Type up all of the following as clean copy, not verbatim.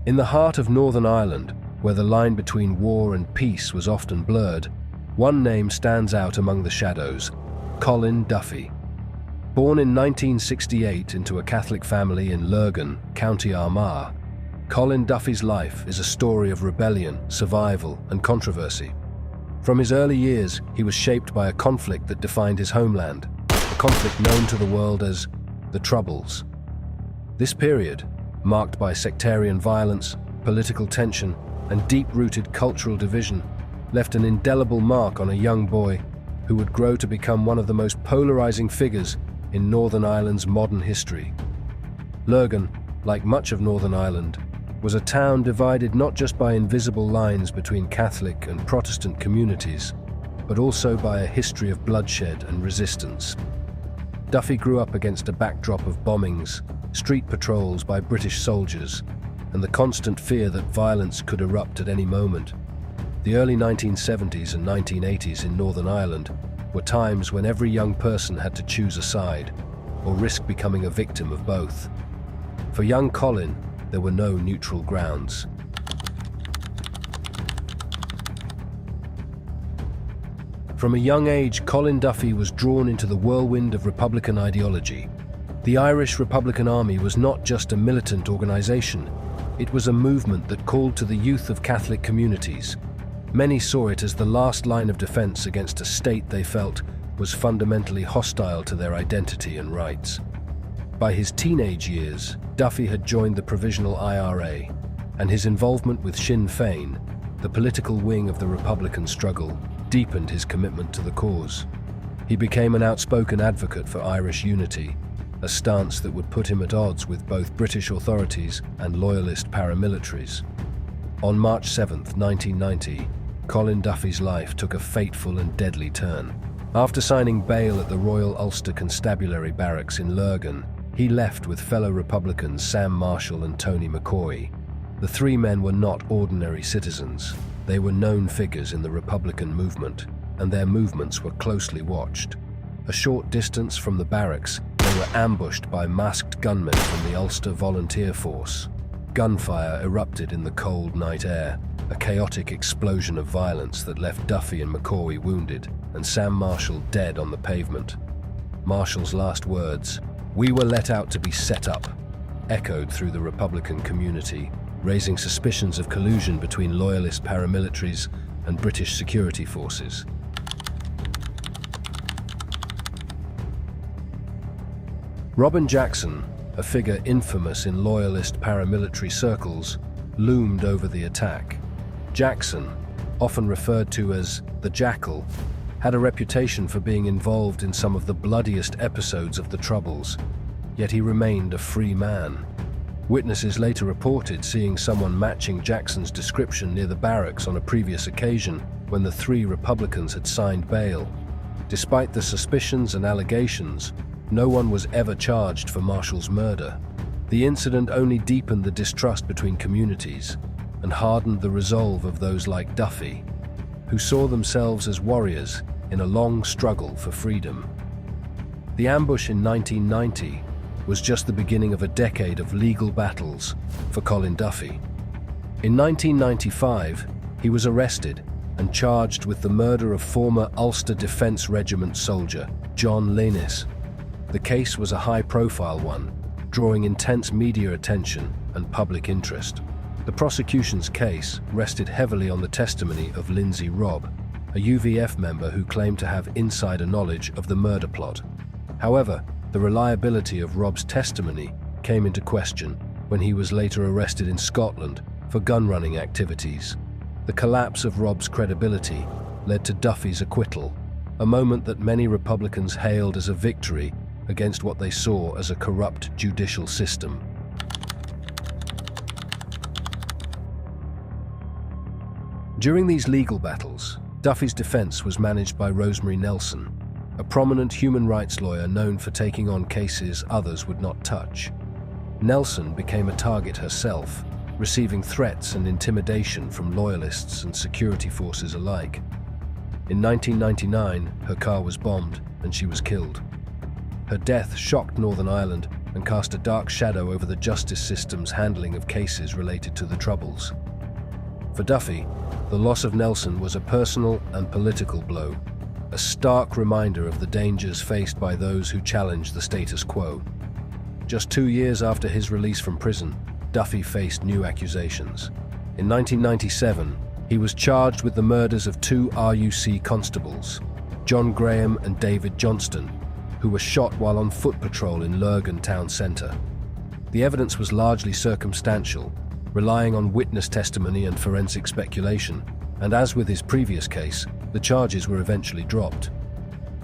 In the heart of Northern Ireland, where the line between war and peace was often blurred, one name stands out among the shadows: Colin Duffy. Born in 1968 into a Catholic family in Lurgan, County Armagh, Colin Duffy's life is a story of rebellion, survival, and controversy. From his early years, he was shaped by a conflict that defined his homeland, a conflict known to the world as the Troubles. This period, marked by sectarian violence, political tension, and deep-rooted cultural division, left an indelible mark on a young boy who would grow to become one of the most polarizing figures in Northern Ireland's modern history. Lurgan, like much of Northern Ireland, was a town divided not just by invisible lines between Catholic and Protestant communities, but also by a history of bloodshed and resistance. Duffy grew up against a backdrop of bombings, street patrols by British soldiers, and the constant fear that violence could erupt at any moment. The early 1970s and 1980s in Northern Ireland were times when every young person had to choose a side, or risk becoming a victim of both. For young Colin, there were no neutral grounds. From a young age, Colin Duffy was drawn into the whirlwind of Republican ideology. The Irish Republican Army was not just a militant organization, it was a movement that called to the youth of Catholic communities. Many saw it as the last line of defense against a state they felt was fundamentally hostile to their identity and rights. By his teenage years, Duffy had joined the Provisional IRA, and his involvement with Sinn Féin, the political wing of the Republican struggle, deepened his commitment to the cause. He became an outspoken advocate for Irish unity, a stance that would put him at odds with both British authorities and loyalist paramilitaries. On March 7, 1990, Colin Duffy's life took a fateful and deadly turn. After signing bail at the Royal Ulster Constabulary Barracks in Lurgan, he left with fellow Republicans Sam Marshall and Tony McCoy. The three men were not ordinary citizens. They were known figures in the Republican movement, and their movements were closely watched. A short distance from the barracks, they were ambushed by masked gunmen from the Ulster Volunteer Force. Gunfire erupted in the cold night air, a chaotic explosion of violence that left Duffy and McCoy wounded and Sam Marshall dead on the pavement. Marshall's last words, "We were let out to be set up," echoed through the Republican community, raising suspicions of collusion between loyalist paramilitaries and British security forces. Robin Jackson, a figure infamous in loyalist paramilitary circles, loomed over the attack. Jackson, often referred to as the Jackal, had a reputation for being involved in some of the bloodiest episodes of the Troubles, yet he remained a free man. Witnesses later reported seeing someone matching Jackson's description near the barracks on a previous occasion when the three Republicans had signed bail. Despite the suspicions and allegations, no one was ever charged for Marshall's murder. The incident only deepened the distrust between communities and hardened the resolve of those like Duffy, who saw themselves as warriors in a long struggle for freedom. The ambush in 1990 was just the beginning of a decade of legal battles for Colin Duffy. In 1995, he was arrested and charged with the murder of former Ulster Defence Regiment soldier John Lennis. The case was a high-profile one, drawing intense media attention and public interest. The prosecution's case rested heavily on the testimony of Lindsay Robb, a UVF member who claimed to have insider knowledge of the murder plot. However, the reliability of Robb's testimony came into question when he was later arrested in Scotland for gun-running activities. The collapse of Robb's credibility led to Duffy's acquittal, a moment that many Republicans hailed as a victory against what they saw as a corrupt judicial system. During these legal battles, Duffy's defense was managed by Rosemary Nelson, a prominent human rights lawyer known for taking on cases others would not touch. Nelson became a target herself, receiving threats and intimidation from loyalists and security forces alike. In 1999, her car was bombed and she was killed. Her death shocked Northern Ireland and cast a dark shadow over the justice system's handling of cases related to the Troubles. For Duffy, the loss of Nelson was a personal and political blow, a stark reminder of the dangers faced by those who challenge the status quo. Just 2 years after his release from prison, Duffy faced new accusations. In 1997, he was charged with the murders of 2 RUC constables, John Graham and David Johnston, who were shot while on foot patrol in Lurgan town centre. The evidence was largely circumstantial, relying on witness testimony and forensic speculation, and as with his previous case, the charges were eventually dropped.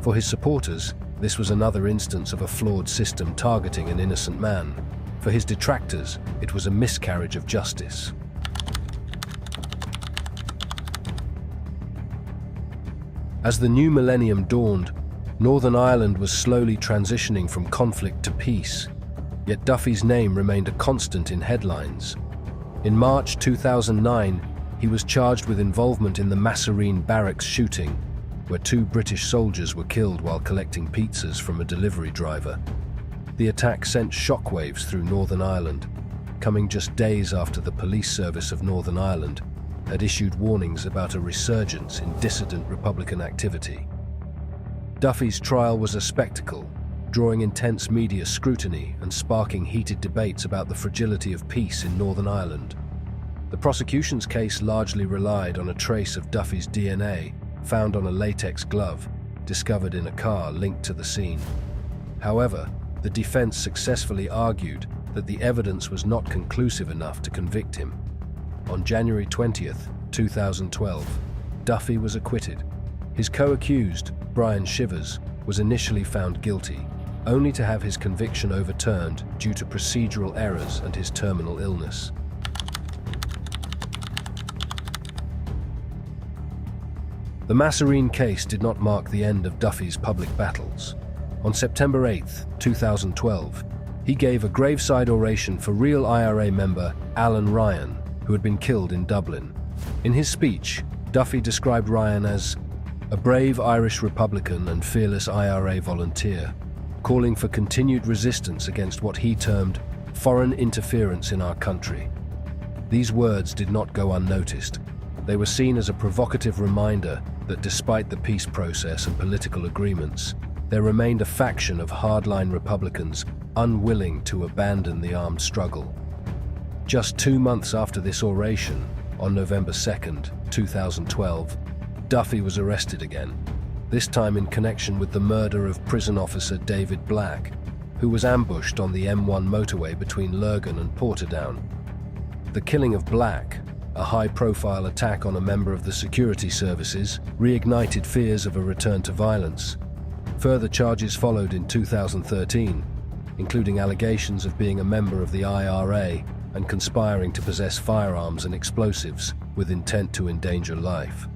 For his supporters, this was another instance of a flawed system targeting an innocent man. For his detractors, it was a miscarriage of justice. As the new millennium dawned, Northern Ireland was slowly transitioning from conflict to peace, yet Duffy's name remained a constant in headlines. In March 2009, he was charged with involvement in the Massereene Barracks shooting, where 2 British soldiers were killed while collecting pizzas from a delivery driver. The attack sent shockwaves through Northern Ireland, coming just days after the police service of Northern Ireland had issued warnings about a resurgence in dissident Republican activity. Duffy's trial was a spectacle, drawing intense media scrutiny and sparking heated debates about the fragility of peace in Northern Ireland. The prosecution's case largely relied on a trace of Duffy's DNA found on a latex glove discovered in a car linked to the scene. However, the defense successfully argued that the evidence was not conclusive enough to convict him. On January 20th, 2012, Duffy was acquitted. His co-accused, Brian Shivers, was initially found guilty, only to have his conviction overturned due to procedural errors and his terminal illness. The Massereene case did not mark the end of Duffy's public battles. On September 8, 2012, he gave a graveside oration for Real IRA member Alan Ryan, who had been killed in Dublin. In his speech, Duffy described Ryan as a brave Irish Republican and fearless IRA volunteer, calling for continued resistance against what he termed foreign interference in our country. These words did not go unnoticed. They were seen as a provocative reminder that despite the peace process and political agreements, there remained a faction of hardline Republicans unwilling to abandon the armed struggle. Just 2 months after this oration, on November 2nd, 2012, Duffy was arrested again, this time in connection with the murder of prison officer David Black, who was ambushed on the M1 motorway between Lurgan and Portadown. The killing of Black, a high-profile attack on a member of the security services, reignited fears of a return to violence. Further charges followed in 2013, including allegations of being a member of the IRA and conspiring to possess firearms and explosives with intent to endanger life.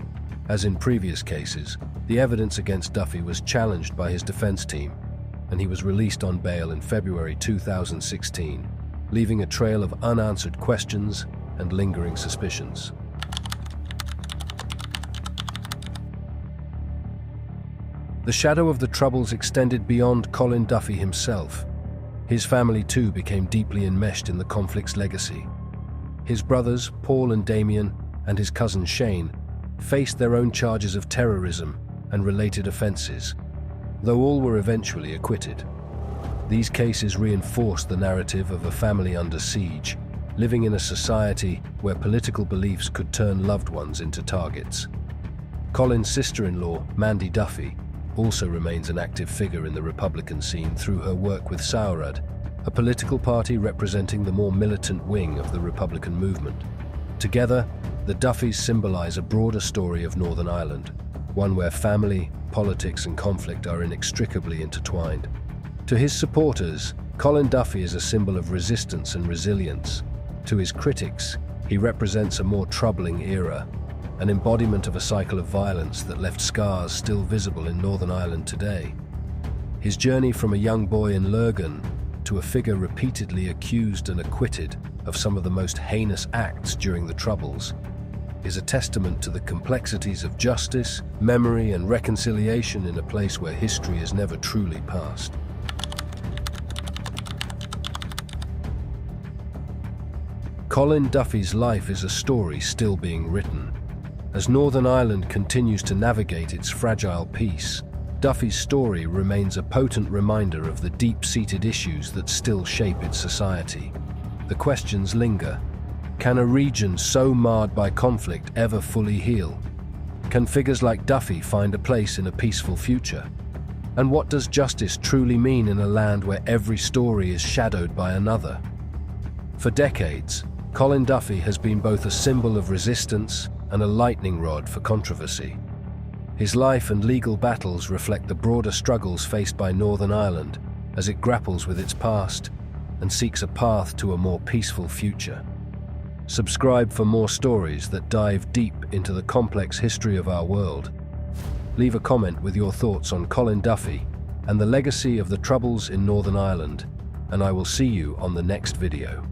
As in previous cases, the evidence against Duffy was challenged by his defense team, and he was released on bail in February 2016, leaving a trail of unanswered questions and lingering suspicions. The shadow of the Troubles extended beyond Colin Duffy himself. His family too became deeply enmeshed in the conflict's legacy. His brothers, Paul and Damien, and his cousin Shane, faced their own charges of terrorism and related offences, though all were eventually acquitted. These cases reinforced the narrative of a family under siege, living in a society where political beliefs could turn loved ones into targets. Colin's sister-in-law, Mandy Duffy, also remains an active figure in the Republican scene through her work with Saurad, a political party representing the more militant wing of the Republican movement. Together, the Duffys symbolize a broader story of Northern Ireland, one where family, politics, and conflict are inextricably intertwined. To his supporters, Colin Duffy is a symbol of resistance and resilience. To his critics, he represents a more troubling era, an embodiment of a cycle of violence that left scars still visible in Northern Ireland today. His journey from a young boy in Lurgan to a figure repeatedly accused and acquitted of some of the most heinous acts during the Troubles is a testament to the complexities of justice, memory, and reconciliation in a place where history is never truly past. Colin Duffy's life is a story still being written. As Northern Ireland continues to navigate its fragile peace, Duffy's story remains a potent reminder of the deep-seated issues that still shape its society. The questions linger. Can a region so marred by conflict ever fully heal? Can figures like Duffy find a place in a peaceful future? And what does justice truly mean in a land where every story is shadowed by another? For decades, Colin Duffy has been both a symbol of resistance and a lightning rod for controversy. His life and legal battles reflect the broader struggles faced by Northern Ireland as it grapples with its past and seeks a path to a more peaceful future. Subscribe for more stories that dive deep into the complex history of our world. Leave a comment with your thoughts on Colin Duffy and the legacy of the Troubles in Northern Ireland, and I will see you on the next video.